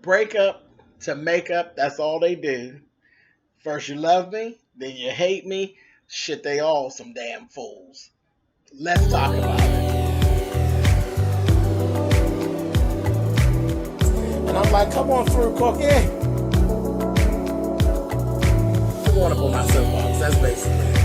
breakup to makeup, that's all they do. First you love me, then you hate me. Shit, they all some damn fools. Let's talk about it. And I'm like, come on through, Cookie. I want to pull my soapbox. That's basically it.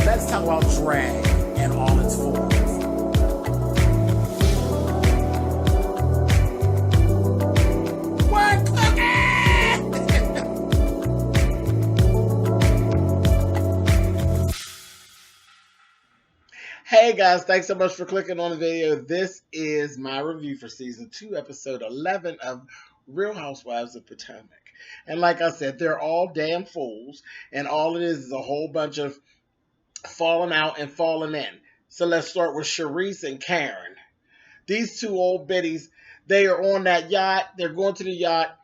Let's talk about drag and all its forms. What, Cookie? Hey guys, thanks so much for clicking on the video. This is my review for season 2, episode 11 of Real Housewives of Potomac. And like I said, they're all damn fools, and all it is a whole bunch of falling out and falling in. So let's start with Charisse and Karen. These two old biddies, they are on that yacht. They're going to the yacht.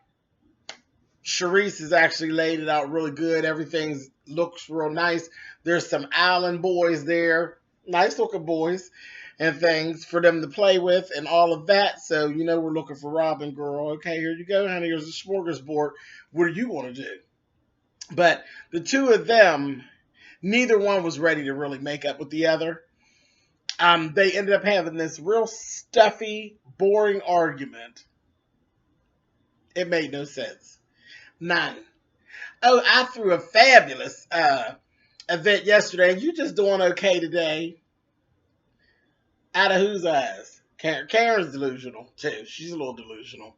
Charisse has actually laid it out really good. Everything looks real nice. There's some island boys there. Nice looking boys and things for them to play with and all of that. So, you know, we're looking for Robin, girl. Okay, here you go, honey. Here's a smorgasbord. What are you going to do? But the two of them, neither one was ready to really make up with the other. They ended up having this real stuffy, boring argument. It made no sense. None. Oh, I threw a fabulous event yesterday. You just doing okay today? Out of whose eyes? Karen's delusional too. She's a little delusional.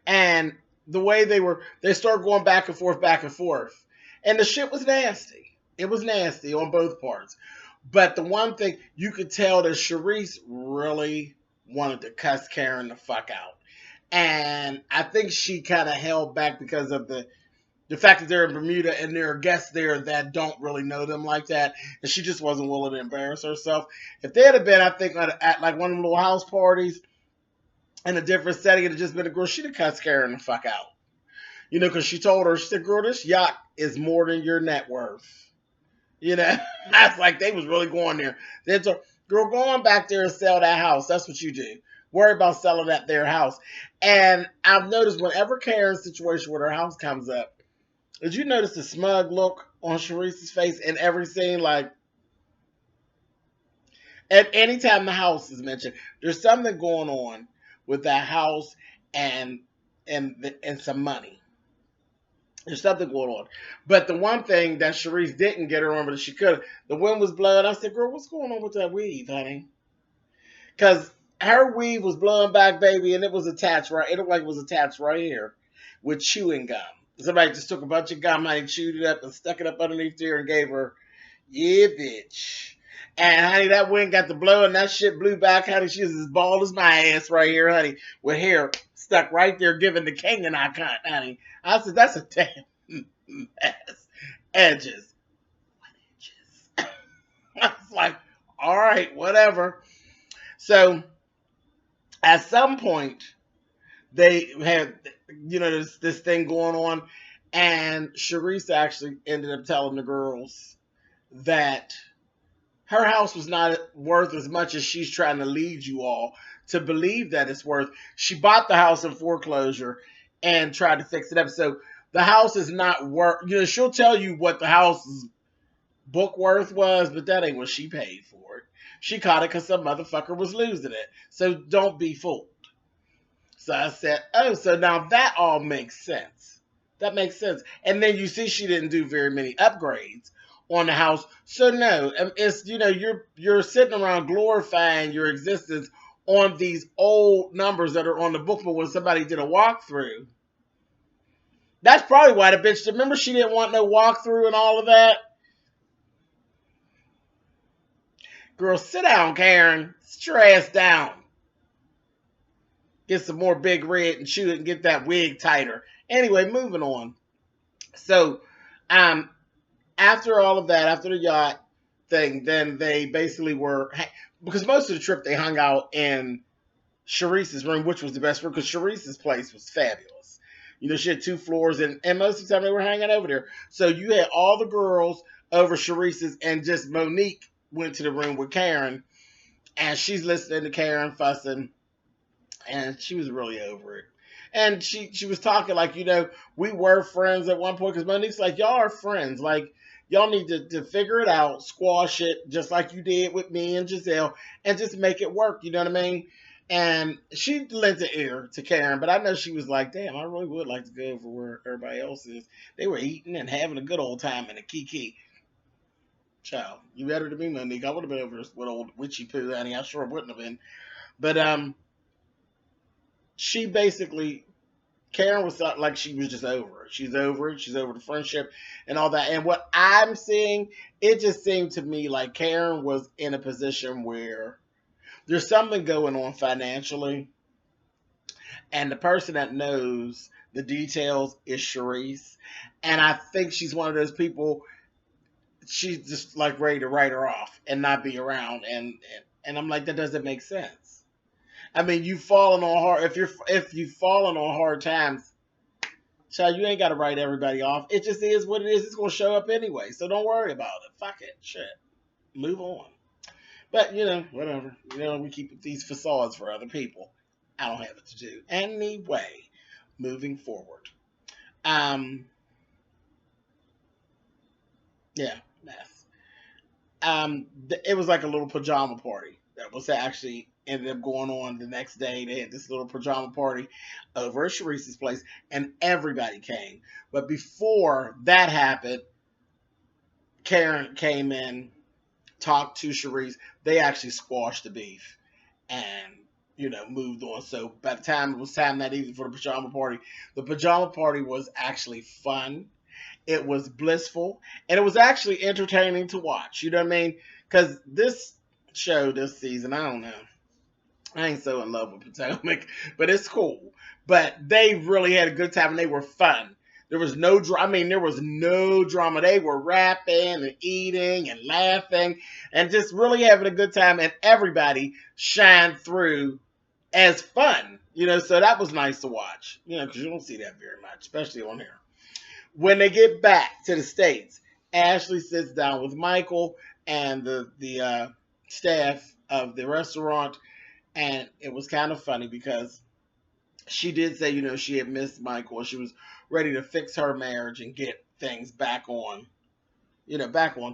And the way they started going back and forth. And the shit was nasty. It was nasty on both parts. But the one thing you could tell that Charisse really wanted to cuss Karen the fuck out. And I think she kind of held back because of the fact that they're in Bermuda and there are guests there that don't really know them like that. And she just wasn't willing to embarrass herself. If they had been, I think, at like one of them little house parties in a different setting, it'd have just been a girl, she'd have cussed Karen the fuck out. You know, because she told her, she said, girl, this yacht is more than your net worth. You know, that's like they was really going there. They told, girl, go on back there and sell that house. That's what you do. Worry about selling that their house. And I've noticed whenever Karen's situation with her house comes up, did you notice the smug look on Charisse's face in every scene? Like, at any time the house is mentioned, there's something going on with that house and some money. There's something going on. But the one thing that Charisse didn't get her on, but she could, the wind was blowing. I said, girl, what's going on with that weave, honey? Because her weave was blowing back, baby, and it was attached right. It looked like it was attached right here with chewing gum. Somebody just took a bunch of gum, honey, chewed it up and stuck it up underneath there and gave her, yeah, bitch. And, honey, that wind got the blow and that shit blew back, honey. She was as bald as my ass right here, honey, with hair stuck right there giving the king an icon, honey. I said, that's a damn mess. Edges. What edges? I was like, all right, whatever. So, at some point, they had, you know, this thing going on, and Charisse actually ended up telling the girls that her house was not worth as much as she's trying to lead you all to believe that it's worth. She bought the house in foreclosure and tried to fix it up. So the house is not worth, you know, she'll tell you what the house's book worth was, but that ain't what she paid for it. She caught it because some motherfucker was losing it. So don't be fooled. So I said, oh, so now that all makes sense. That makes sense. And then you see she didn't do very many upgrades on the house. So no, it's, you know, you're sitting around glorifying your existence on these old numbers that are on the book, but when somebody did a walkthrough, that's probably why the bitch, remember she didn't want no walkthrough and all of that? Girl, sit down, Karen. Sit your ass down. Get some more Big Red and chew it and get that wig tighter. Anyway, moving on. So, after all of that, after the yacht thing, then they basically were, because most of the trip they hung out in Charisse's room, which was the best room, because Charisse's place was fabulous. You know, she had 2 floors, and most of the time they were hanging over there. So you had all the girls over Charisse's, and just Monique went to the room with Karen. And she's listening to Karen fussing, and she was really over it. And she was talking like, we were friends at one point, because Monique's like, y'all are friends. Like, y'all need to figure it out, squash it, just like you did with me and Giselle, and just make it work. You know what I mean? And she lent an ear to Karen, but I know she was like, damn, I really would like to go over where everybody else is. They were eating and having a good old time in a kiki. Child, you better than me, Monique. I would have been over with old witchy poo, honey. I sure wouldn't have been. But she basically, Karen was like, she was just over it. She's over it. She's over the friendship and all that. And what I'm seeing, it just seemed to me like Karen was in a position where there's something going on financially, and the person that knows the details is Charisse. And I think she's one of those people, she's just like ready to write her off and not be around. And I'm like, that doesn't make sense. I mean, you've fallen on hard, if you've fallen on hard times, child, you ain't got to write everybody off. It just is what it is. It's going to show up anyway. So don't worry about it. Fuck it. Shit. Move on. But, whatever. We keep these facades for other people. I don't have it to do. Anyway, moving forward. Yeah, mess. It was like a little pajama party that was actually ended up going on the next day. They had this little pajama party over at Charisse's place, and everybody came. But before that happened, Karen came in, talked to Charisse. They actually squashed the beef and, moved on. So by the time it was time that evening for the pajama party was actually fun. It was blissful, and it was actually entertaining to watch. You know what I mean? Because this show this season, I don't know. I ain't so in love with Potomac, but it's cool. But they really had a good time, and they were fun. There was no drama. I mean, there was no drama. They were rapping and eating and laughing and just really having a good time, and everybody shined through as fun. So that was nice to watch, because you don't see that very much, especially on here. When they get back to the States, Ashley sits down with Michael and the staff of the restaurant, and it was kind of funny because she did say, she had missed Michael, and she was ready to fix her marriage and get things back on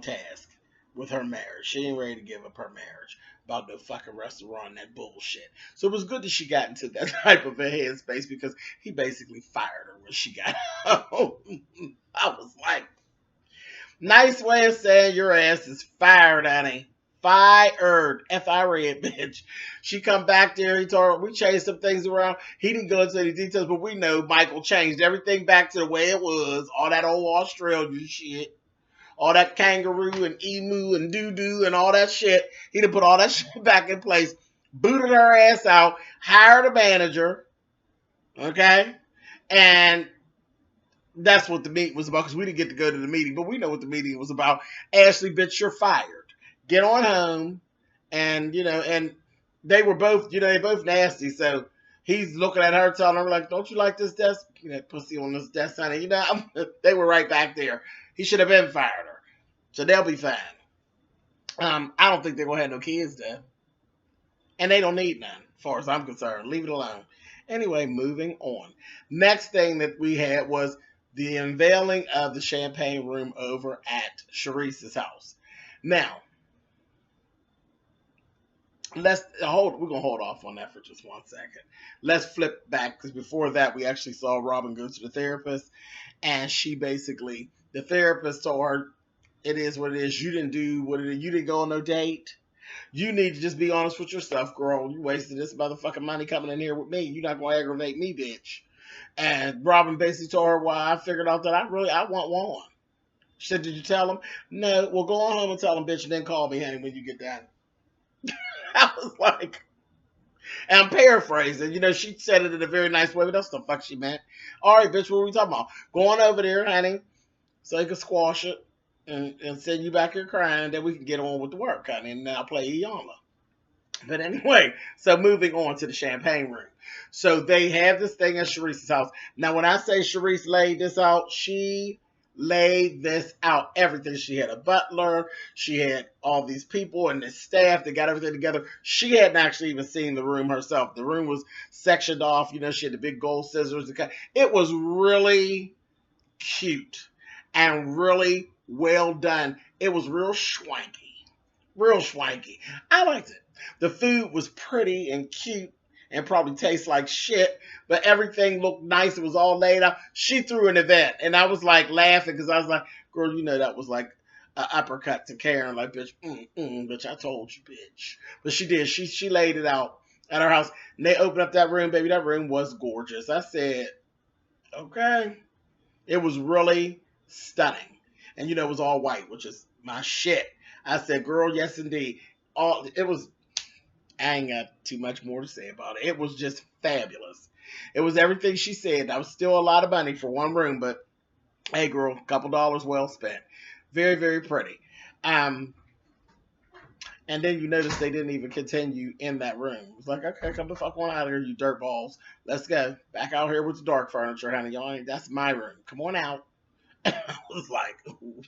task with her marriage. She ain't ready to give up her marriage about no fucking restaurant and that bullshit. So it was good that she got into that type of a headspace, because he basically fired her when she got home. I was like, nice way of saying your ass is fired, honey. Fired. F-I-R-E-D, bitch. She come back there. He told her, we changed some things around. He didn't go into any details, but we know Michael changed everything back to the way it was. All that old Australian shit. All that kangaroo and emu and doo-doo and all that shit. He done put all that shit back in place. Booted her ass out. Hired a manager. Okay? And that's what the meeting was about, because we didn't get to go to the meeting, but we know what the meeting was about. Ashley, bitch, you're fired. Get on home. And, and they were both, they both nasty. So he's looking at her, telling her, like, don't you like this desk? That pussy on this desk, honey. They were right back there. He should have been fired her. So they'll be fine. I don't think they're going to have no kids, though. And they don't need none, as far as I'm concerned. Leave it alone. Anyway, moving on. Next thing that we had was the unveiling of the champagne room over at Charisse's house. Now, we're going to hold off on that for just 1 second. Let's flip back, because before that, we actually saw Robin go to the therapist, and the therapist told her, it is what it is. You didn't do what it is. You didn't go on no date. You need to just be honest with yourself, girl. You wasted this motherfucking money coming in here with me. You're not going to aggravate me, bitch. And Robin basically told her, well, I figured out that I want one. She said, did you tell him? No. Well, go on home and tell him, bitch, and then call me, honey, when you get done. I was like, and I'm paraphrasing. She said it in a very nice way, but that's the fuck she meant. All right, bitch, what are we talking about? Go on over there, honey, so you can squash it and send you back here crying, then we can get on with the work, honey, and I'll play Iyanla. But anyway, so moving on to the champagne room. So they have this thing at Charisse's house. Now, when I say Charisse laid this out, she laid this out. Everything. She had a butler. She had all these people and the staff that got everything together. She hadn't actually even seen the room herself. The room was sectioned off. You know, she had the big gold scissors. It was really cute and really well done. It was real swanky. Real swanky. I liked it. The food was pretty and cute and probably tastes like shit, but everything looked nice. It was all laid out. She threw an event, and I was like laughing because I was like, girl, you know that was like an uppercut to Karen. Like, bitch, bitch, I told you, bitch. But she did. She laid it out at her house. And they opened up that room, baby. That room was gorgeous. I said, okay. It was really stunning. And you know, it was all white, which is my shit. I said, girl, yes indeed. It was, I ain't got too much more to say about it. It was just fabulous. It was everything she said. That was still a lot of money for one room, but hey girl, a couple dollars well spent. Very, very pretty. And then you notice they didn't even continue in that room. It was like, okay, come the fuck on out of here, you dirt balls. Let's go. Back out here with the dark furniture, honey. Y'all ain't, that's my room. Come on out. I was like, ooh.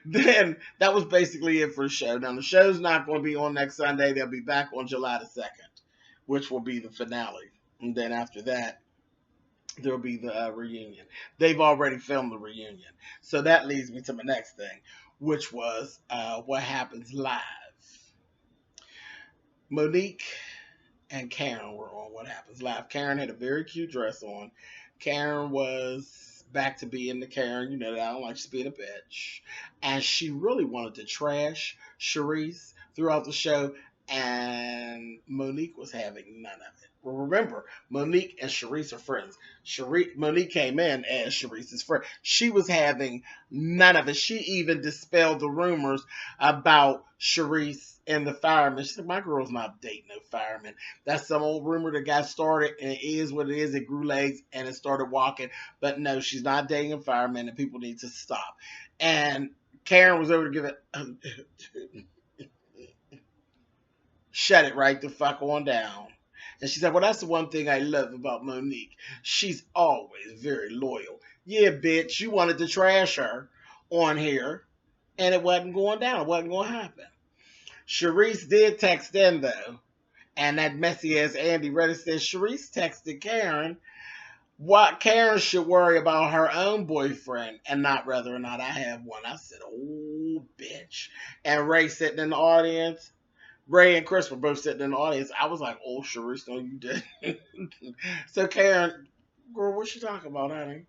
Then that was basically it for the show. Now the show's not going to be on next Sunday. They'll be back on July the 2nd, which will be the finale. And then after that, there'll be the reunion. They've already filmed the reunion. So that leads me to my next thing, which was what happens live. Monique and Karen were on What Happens Live. Karen had a very cute dress on. Karen was back to being the Karen, you know, that I don't like, she's being a bitch. And she really wanted to trash Charisse throughout the show, and Monique was having none of it. Well, remember, Monique and Charisse are friends. Monique came in as Charisse's friend. She was having none of it. She even dispelled the rumors about Charisse and the fireman. She said, my girl's not dating no fireman. That's some old rumor that got started, and it is what it is. It grew legs, and it started walking. But no, she's not dating a fireman, and people need to stop. And Karen was over to give it... Shut it right the fuck on down. And she said, well, that's the one thing I love about Monique. She's always very loyal. Yeah, bitch, you wanted to trash her on here, and it wasn't going down. It wasn't going to happen. Charisse did text in, though, and that messy ass Andy Reddish said, Charisse texted Karen what Karen should worry about her own boyfriend and not whether or not I have one. I said, oh, bitch. And Ray sitting in the audience. Ray and Chris were both sitting in the audience. I was like, oh, Charisse, no, you didn't. So Karen, girl, what you talking about, honey?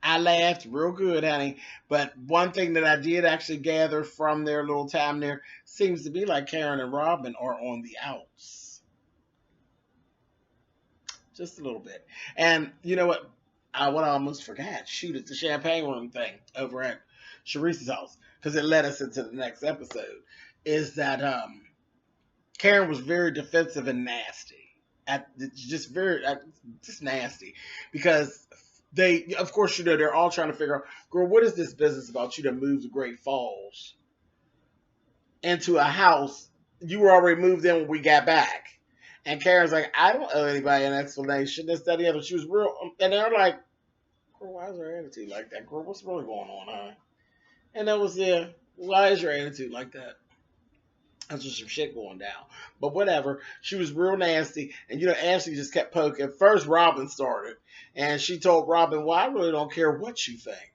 I laughed real good, honey. But one thing that I did actually gather from their little time there seems to be like Karen and Robin are on the outs. Just a little bit. And you know what? What I almost forgot. Shoot, it's the champagne room thing over at Charisse's house. Because it led us into the next episode, is that Karen was very defensive and nasty. Just nasty. Because they, of course, you know, they're all trying to figure out, girl, what is this business about you to move to Great Falls into a house? You were already moved in when we got back. And Karen's like, I don't owe anybody an explanation. This, that, and the other. She was real, and they're like, girl, why is her attitude like that? Girl, what's really going on, huh? And that was, yeah, why is your attitude like that? That's just some shit going down. But whatever. She was real nasty. And, you know, Ashley just kept poking. First, Robin started. And she told Robin, well, I really don't care what you think.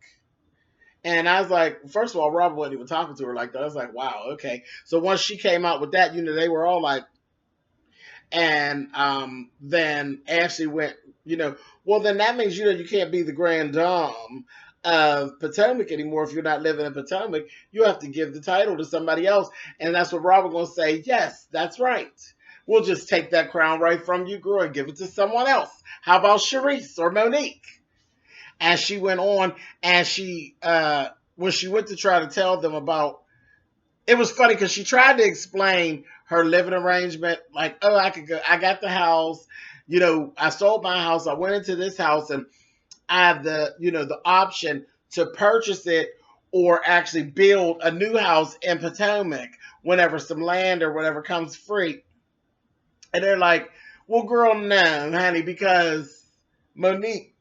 And I was like, first of all, Robin wasn't even talking to her like that. I was like, wow, okay. So once she came out with that, you know, they were all like, and then Ashley went, you know, well, then that means, you know, you can't be the grand dame of Potomac anymore. If you're not living in Potomac, you have to give the title to somebody else. And that's what Robin gonna say. Yes, that's right. We'll just take that crown right from you, girl, and give it to someone else. How about Charisse or Monique? And she went on, and she when she went to try to tell them about, it was funny because she tried to explain her living arrangement, like, oh, I got the house, you know, I sold my house, I went into this house, and I have the, you know, the option to purchase it or actually build a new house in Potomac whenever some land or whatever comes free. And they're like, well, girl, no, honey, because Monique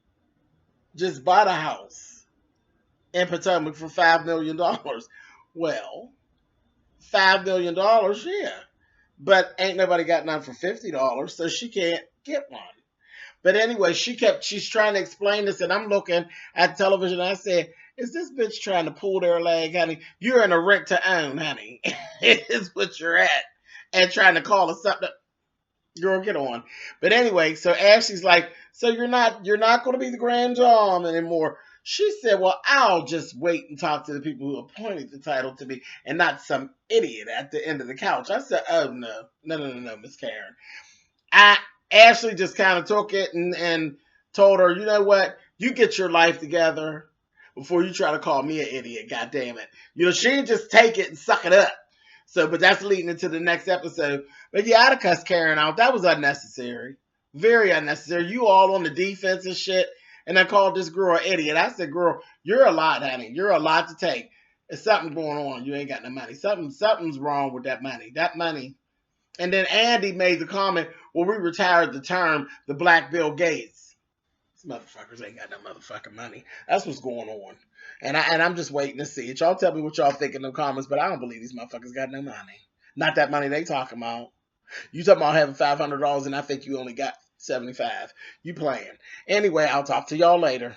just bought a house in Potomac for $5 million. Well, $5 million, yeah. But ain't nobody got none for $50, so she can't get one. But anyway, she's trying to explain this, and I'm looking at television, and I said, is this bitch trying to pull their leg, honey? You're in a rent to own, honey. Is what you're at. And trying to call us something. Girl, get on. But anyway, so Ashley's like, so you're not going to be the grand dame anymore. She said, well, I'll just wait and talk to the people who appointed the title to me and not some idiot at the end of the couch. I said, oh, no, Miss Karen. Ashley just kind of took it and told her, you know what? You get your life together before you try to call me an idiot, God damn it. She didn't just take it and suck it up. So, but that's leading into the next episode. But yeah, I'd have cussed Karen out. That was unnecessary. Very unnecessary. You all on the defense and shit. And I called this girl an idiot. I said, girl, you're a lot, honey. You're a lot to take. There's something going on. You ain't got no money. Something's wrong with that money. That money. And then Andy made the comment, well, we retired the term, the Black Bill Gates. These motherfuckers ain't got no motherfucking money. That's what's going on. And I'm just waiting to see it. Y'all tell me what y'all think in the comments, but I don't believe these motherfuckers got no money. Not that money they talking about. You talking about having $500 and I think you only got $75. You playing. Anyway, I'll talk to y'all later.